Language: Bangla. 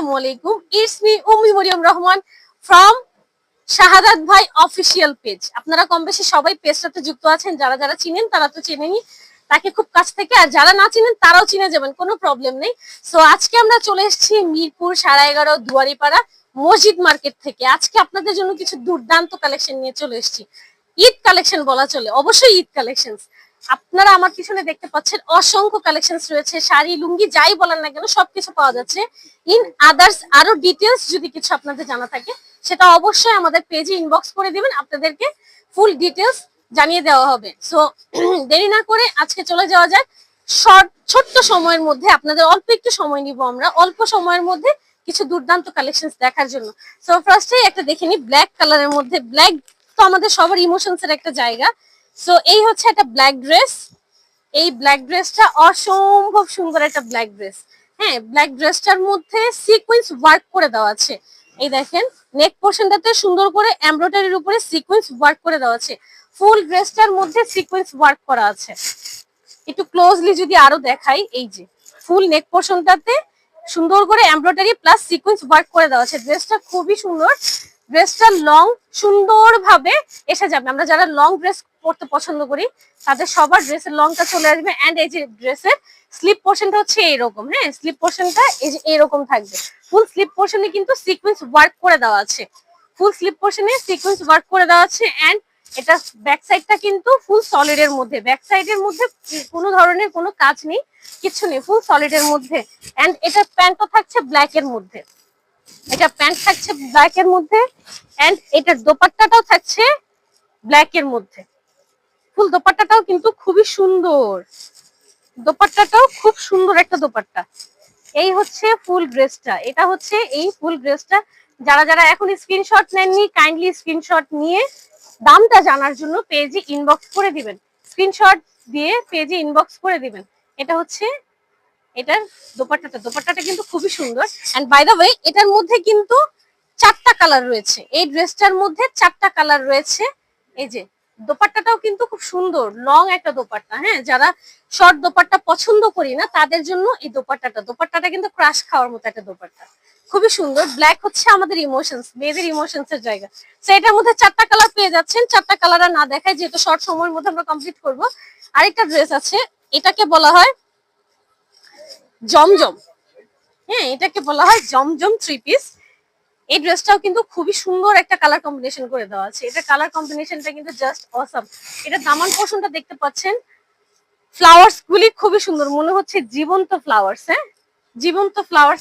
আসসালামু আলাইকুম, it's me Ummi Mariyam Rahman from Shahadat ভাই অফিসিয়াল পেজ। আপনারা কম বেশি সবাই পেজটাতে যুক্ত আছেন, যারা যারা চিনেন তারা তো চেনেনই তাকে খুব কাছ থেকে, আর যারা না চিনেন তারাও চিনে যাবেন, কোনো প্রবলেম নেই। সো আজকে আমরা চলে এসেছি মিরপুর 11.5 দুয়ারিপাড়া মসজিদ মার্কেট থেকে। আজকে আপনাদের জন্য কিছু দুর্দান্ত কালেকশন নিয়ে চলে এসেছি। ঈদ কালেকশন বলা চলে, অবশ্যই ঈদ কালেকশন। আপনারা আমার পিছনে দেখতে পাচ্ছেন অসংখ্য কালেকশনস রয়েছে, শাড়ি লুঙ্গি যাই বলেন না কেন সবকিছু পাওয়া যাচ্ছে। ইন আদার্স আরো ডিটেলস যদি কিছু আপনাদের জানা থাকে সেটা অবশ্যই আমাদের পেজে ইনবক্স করে দিবেন, আপনাদেরকে ফুল ডিটেলস জানিয়ে দেওয়া হবে। সো দেরি না করে আজকে চলে যাওয়া যাক ছোট্ট সময়ের মধ্যে। আপনাদের অল্প একটু সময় নিব আমরা, অল্প সময়ের মধ্যে কিছু দুর্দান্ত কালেকশনস দেখার জন্য। সো ফার্স্টেই একটা দেখে নি ব্ল্যাক কালারের মধ্যে। ব্ল্যাক তো আমাদের সবার ইমোশনস এর একটা জায়গা। সো এই হচ্ছে একটা ব্ল্যাক ড্রেস। এই ব্ল্যাক ড্রেসটা অসম্ভব সুন্দর একটা ব্ল্যাক ড্রেস। হ্যাঁ, ব্ল্যাক ড্রেসটার মধ্যে সিকোয়েন্স ওয়ার্ক করে দেওয়া আছে। এই দেখেন নেক পোর্শনটাতে সুন্দর করে এমব্রয়ডারির উপরে সিকোয়েন্স ওয়ার্ক করে দেওয়া আছে। ফুল ড্রেসটার মধ্যে সিকোয়েন্স ওয়ার্ক করা আছে। একটু ক্লোজলি যদি আরো দেখাই, এই যে ফুল নেক পোর্শনটাতে সুন্দর করে এমব্রয়ডারি প্লাস সিকোয়েন্স ওয়ার্ক করে দেওয়া আছে। ড্রেসটা খুবই সুন্দর। ড্রেসটা লং সুন্দর ভাবে এসে যাবে। আমরা যারা লং ড্রেস পরতে পছন্দ করি তাদের সবার ড্রেসের লংটা চলে আসবে। এন্ড এই যে ড্রেসের স্লিপ পোর্শনটা হচ্ছে এইরকম। হ্যাঁ, স্লিপ পোর্শনটা এই যে এরকম থাকবে। ফুল স্লিপ পোর্শনে কিন্তু সিকোয়েন্স ওয়ার্ক করে দেওয়া আছে। ফুল স্লিপ পোর্শনে সিকোয়েন্স ওয়ার্ক করে দেওয়া আছে। এন্ড এটা ব্যাক সাইডটা কিন্তু ফুল সলিড এর মধ্যে। ব্যাক সাইডের মধ্যে কোনো ধরনের কোনো কাজ নেই, কিছু নেই, ফুল সলিড এর মধ্যে। এন্ড এটা প্যান্টও থাকছে ব্ল্যাক এর মধ্যে। এটা প্যান্ট থাকছে ব্ল্যাক এর মধ্যে। এন্ড এটার দোপাট্টাটাও থাকছে ব্ল্যাক এর মধ্যে। ফুল দোপাট্টাটাও কিন্তু খুবই সুন্দর। দোপাট্টাটাও খুব সুন্দর একটা দোপাট্টা। এই হচ্ছে ফুল ড্রেসটা। এটা হচ্ছে এই ফুল ড্রেসটা। যারা যারা এখন স্ক্রিনশট নেননি কাইন্ডলি স্ক্রিনশট নিয়ে দামটা জানার জন্য পেজে ইনবক্স করে দিবেন। স্ক্রিনশট দিয়ে পেজে ইনবক্স করে দিবেন। এটা হচ্ছে এটার দোপাট্টাটা কিন্তু খুবই সুন্দর। এন্ড বাই দ্য ওয়ে এটার মধ্যে কিন্তু 4টা কালার রয়েছে। এই ড্রেসটার মধ্যে 4টা কালার রয়েছে। এই যে দোপাট্টাটাও কিন্তু খুব সুন্দর, লং একটা দোপাট্টা। হ্যাঁ, যারা শর্ট দোপাট্টা পছন্দ করি না তাদের জন্য এই দোপাট্টাটা কিন্তু ক্রাশ খাওয়ার মতো একটা দোপাট্টা, খুবই সুন্দর। ব্ল্যাক হচ্ছে আমাদের ইমোশনস, মেয়েদের ইমোশনস এর জায়গা। তো এটার মধ্যে 4টা কালার পেয়ে যাচ্ছেন। 4টা কালার আর না দেখায়, যেহেতু শর্ট সময়ের মধ্যে আমরা কমপ্লিট করব। আরেকটা ড্রেস আছে, এটাকে বলা হয় জমজম। হ্যাঁ, এটাকে বলা হয় জমজম 3 পিস। এই ড্রেসটাও কিন্তু খুবই সুন্দর একটা কালার কম্বিনেশন করে দেওয়া আছে। এটা কালার কম্বিনেশনটা কিন্তু জাস্ট অসাম। এটা দামান পোর্শনটা দেখতে পাচ্ছেন, ফ্লাওয়ার্স গুলি খুবই সুন্দর, মনে হচ্ছে জীবন্ত ফ্লাওয়ার্স। হ্যাঁ, জীবন্ত ফ্লাওয়ার্স